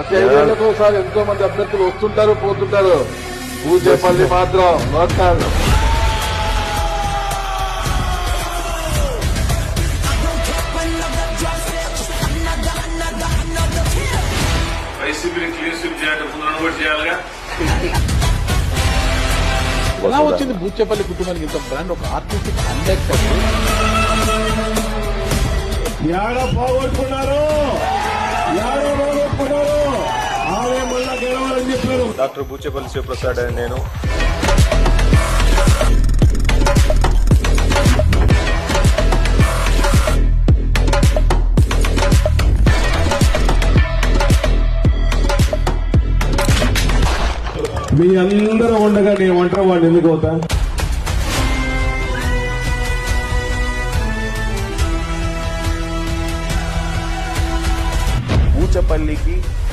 ప్రతి 5 ఏళ్లకు ఒకసారి ఎంతో మంది అభ్యర్థులు వస్తుంటారు పోతుంటారు. పూజేపల్లి మాత్రం నోటాలు. వైసీపీని క్లీన్ స్వీప్ చేయాలిగా. ఎలా వచ్చింది బూచేపల్లి కుటుంబానికి ఇంత బ్రాండ్? ఒక ఆర్టిస్టిక్ కండక్టర్ యాడ పోగొట్టుకున్నారు, ఆమె మళ్ళా గెలవాలని చెప్పారు. డాక్టర్ బూచేపల్లి శివప్రసాద్ అని నేను. మీ అందరూ ఉండగా నేను ఒంటరి వాడిని ఎందుకు అవుతా?